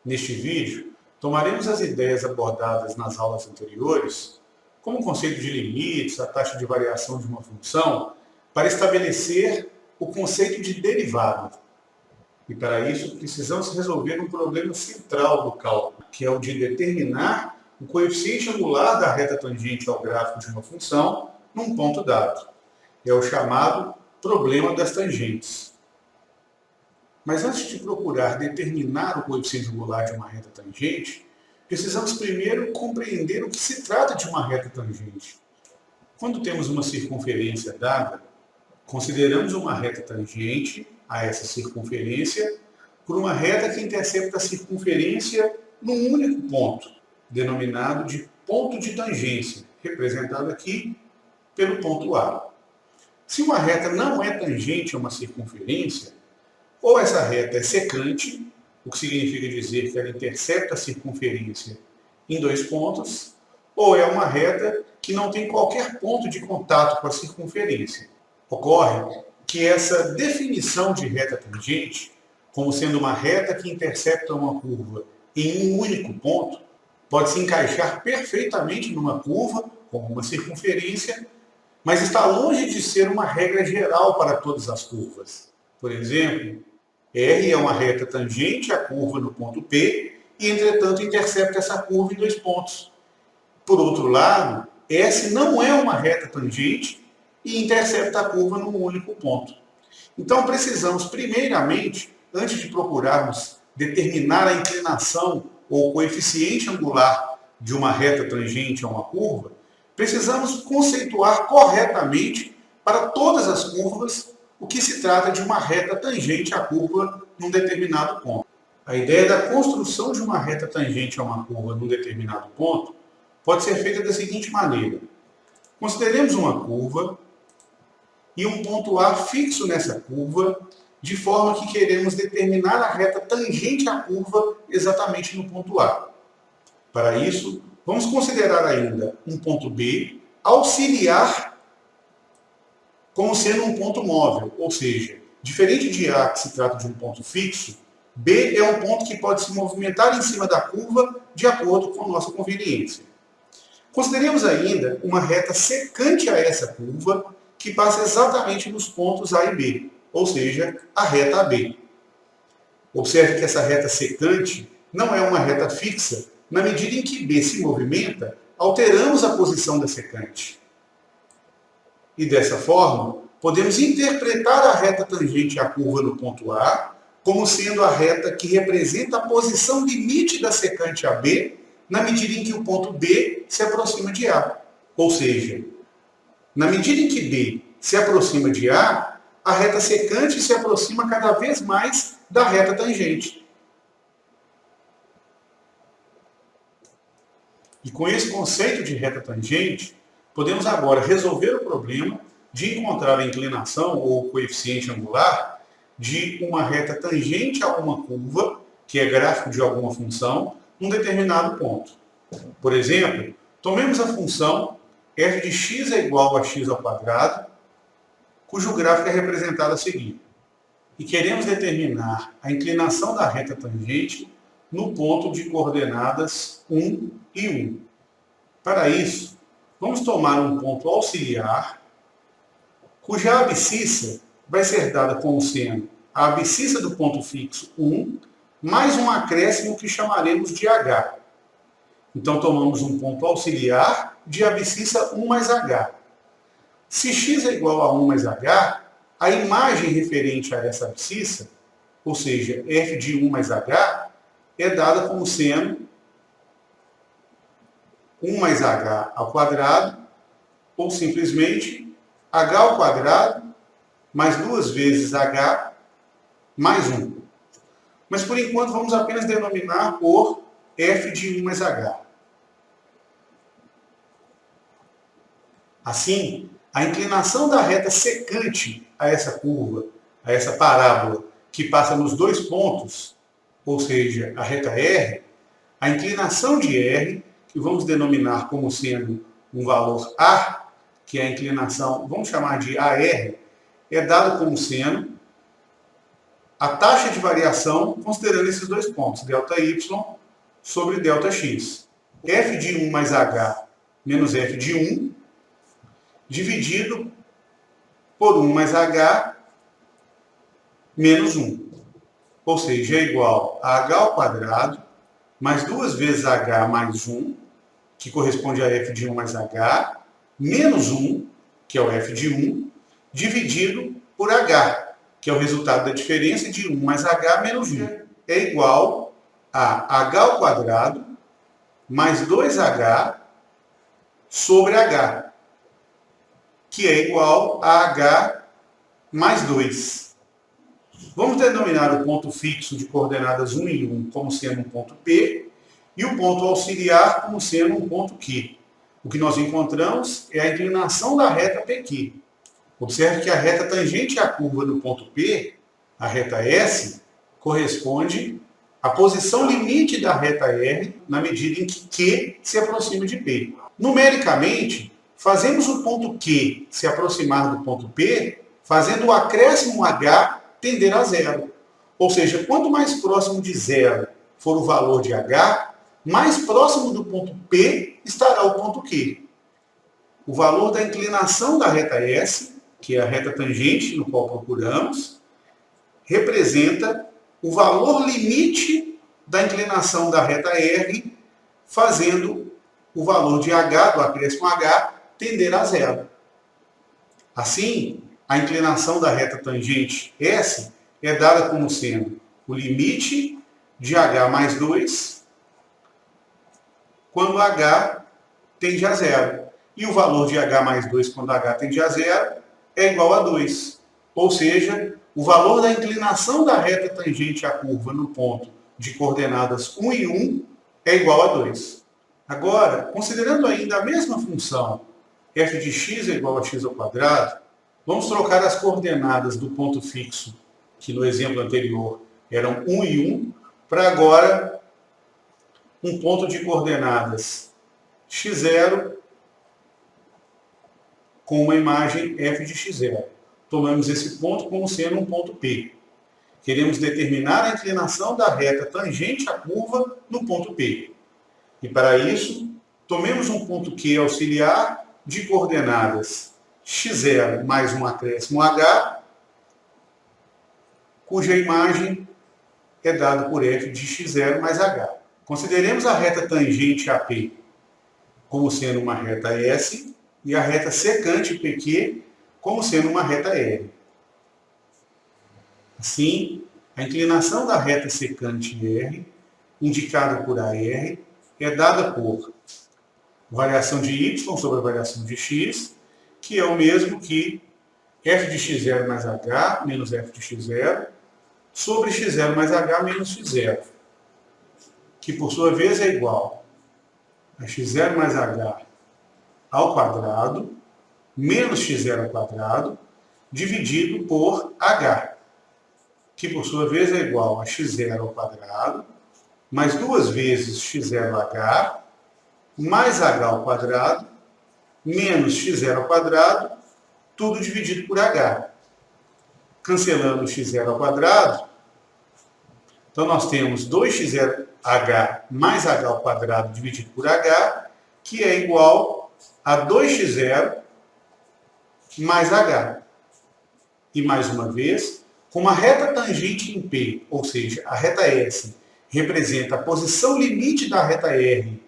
Neste vídeo, tomaremos as ideias abordadas nas aulas anteriores, como o conceito de limites, a taxa de variação de uma função, para estabelecer o conceito de derivada. E para isso, precisamos resolver um problema central do cálculo, que é o de determinar o coeficiente angular da reta tangente ao gráfico de uma função num ponto dado. É o chamado problema das tangentes. Mas antes de procurar determinar o coeficiente angular de uma reta tangente, precisamos primeiro compreender o que se trata de uma reta tangente. Quando temos uma circunferência dada, consideramos uma reta tangente a essa circunferência por uma reta que intercepta a circunferência num único ponto, denominado de ponto de tangência, representado aqui pelo ponto A. Se uma reta não é tangente a uma circunferência, ou essa reta é secante, o que significa dizer que ela intercepta a circunferência em dois pontos, ou é uma reta que não tem qualquer ponto de contato com a circunferência. Ocorre que essa definição de reta tangente, como sendo uma reta que intercepta uma curva em um único ponto, pode se encaixar perfeitamente numa curva, como uma circunferência, mas está longe de ser uma regra geral para todas as curvas. Por exemplo, R é uma reta tangente à curva no ponto P e, entretanto, intercepta essa curva em dois pontos. Por outro lado, S não é uma reta tangente e intercepta a curva num único ponto. Então, precisamos, primeiramente, antes de procurarmos determinar a inclinação ou coeficiente angular de uma reta tangente a uma curva, precisamos conceituar corretamente para todas as curvas o que se trata de uma reta tangente à curva num determinado ponto. A ideia da construção de uma reta tangente a uma curva num determinado ponto pode ser feita da seguinte maneira. Consideremos uma curva e um ponto A fixo nessa curva, de forma que queremos determinar a reta tangente à curva exatamente no ponto A. Para isso, vamos considerar ainda um ponto B auxiliar como sendo um ponto móvel, ou seja, diferente de A, que se trata de um ponto fixo, B é um ponto que pode se movimentar em cima da curva de acordo com a nossa conveniência. Consideremos ainda uma reta secante a essa curva, que passa exatamente nos pontos A e B, ou seja, a reta AB. Observe que essa reta secante não é uma reta fixa. Na medida em que B se movimenta, alteramos a posição da secante. E dessa forma, podemos interpretar a reta tangente à curva no ponto A como sendo a reta que representa a posição limite da secante AB na medida em que o ponto B se aproxima de A. Ou seja, na medida em que B se aproxima de A, a reta secante se aproxima cada vez mais da reta tangente. E com esse conceito de reta tangente, podemos agora resolver o problema de encontrar a inclinação ou coeficiente angular de uma reta tangente a uma curva, que é gráfico de alguma função, num determinado ponto. Por exemplo, tomemos a função f de x é igual a x ao quadrado, cujo gráfico é representado a seguir. E queremos determinar a inclinação da reta tangente no ponto de coordenadas 1 e 1. Para isso, vamos tomar um ponto auxiliar, cuja abscissa vai ser dada como sendo a abscissa do ponto fixo 1, mais um acréscimo que chamaremos de h. Então, tomamos um ponto auxiliar de abscissa 1 mais h. Se x é igual a 1 mais h, a imagem referente a essa abscissa, ou seja, f de 1 mais h, é dada como sendo 1 mais h ao quadrado, ou simplesmente h ao quadrado mais 2 vezes h mais 1. Mas por enquanto vamos apenas denominar por f de 1 mais h. Assim, a inclinação da reta secante a essa curva, a essa parábola, que passa nos dois pontos, ou seja, a reta R, a inclinação de R, que vamos denominar como sendo um valor A, que é a inclinação, vamos chamar de AR, é dado como sendo a taxa de variação considerando esses dois pontos, ΔY sobre ΔX. F de 1 mais H menos F de 1 dividido por 1 mais H menos 1. Ou seja, é igual a H ao quadrado mais 2 vezes H mais 1, que corresponde a F de 1 mais H, menos 1, que é o F de 1, dividido por H, que é o resultado da diferença de 1 mais H menos 1. É igual a H ao quadrado mais 2H sobre H, que é igual a H mais 2. Vamos denominar o ponto fixo de coordenadas 1 e 1 como sendo um ponto P e o ponto auxiliar como sendo um ponto Q. O que nós encontramos é a inclinação da reta PQ. Observe que a reta tangente à curva do ponto P, a reta S, corresponde à posição limite da reta R na medida em que Q se aproxima de P. Numericamente, fazemos o ponto Q se aproximar do ponto P, fazendo o acréscimo H tender a zero. Ou seja, quanto mais próximo de zero for o valor de H, mais próximo do ponto P estará o ponto Q. O valor da inclinação da reta S, que é a reta tangente no qual procuramos, representa o valor limite da inclinação da reta R, fazendo o valor de H, do acréscimo H, tender a zero. Assim, a inclinação da reta tangente S é dada como sendo o limite de H mais 2 quando H tende a zero. E o valor de H mais 2 quando H tende a zero é igual a 2. Ou seja, o valor da inclinação da reta tangente à curva no ponto de coordenadas 1 e 1 é igual a 2. Agora, considerando ainda a mesma função, f de x é igual a x ao quadrado, vamos trocar as coordenadas do ponto fixo, que no exemplo anterior eram 1 e 1, para agora um ponto de coordenadas x0 com uma imagem f de x0. Tomamos esse ponto como sendo um ponto P. Queremos determinar a inclinação da reta tangente à curva no ponto P. E para isso, tomemos um ponto Q auxiliar de coordenadas x0 mais um acréscimo h, cuja imagem é dada por f de x0 mais h. Consideremos a reta tangente a P como sendo uma reta S e a reta secante PQ como sendo uma reta R. Assim, a inclinação da reta secante R, indicada por AR, é dada por variação de y sobre a variação de x, que é o mesmo que f de x0 mais h menos f de x0 sobre x0 mais h menos x0, que por sua vez é igual a x0 mais h ao quadrado menos x0 ao quadrado dividido por h, que por sua vez é igual a x0 ao quadrado mais 2 vezes x0h mais h ao quadrado menos x0 ao quadrado, tudo dividido por h. Cancelando o x0 ao quadrado, então nós temos 2x0h mais h ao quadrado dividido por h, que é igual a 2x0 mais h. E mais uma vez, como a reta tangente em P, ou seja, a reta S, representa a posição limite da reta R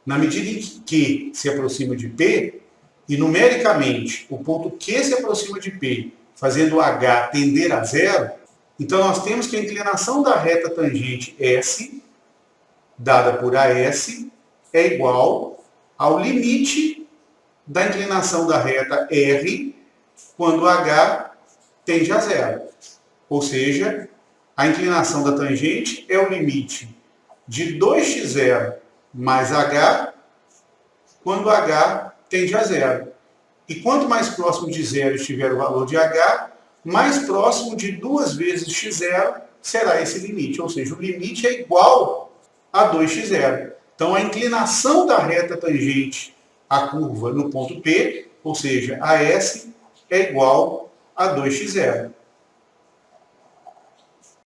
na medida em que Q se aproxima de P, e numericamente o ponto Q se aproxima de P, fazendo o H tender a zero, então nós temos que a inclinação da reta tangente S, dada por AS, é igual ao limite da inclinação da reta R quando H tende a zero. Ou seja, a inclinação da tangente é o limite de 2x0 mais h quando h tende a zero. E quanto mais próximo de zero estiver o valor de h, mais próximo de 2 vezes x0 será esse limite. Ou seja, o limite é igual a 2x0. Então, a inclinação da reta tangente à curva no ponto P, ou seja, a S, é igual a 2x0.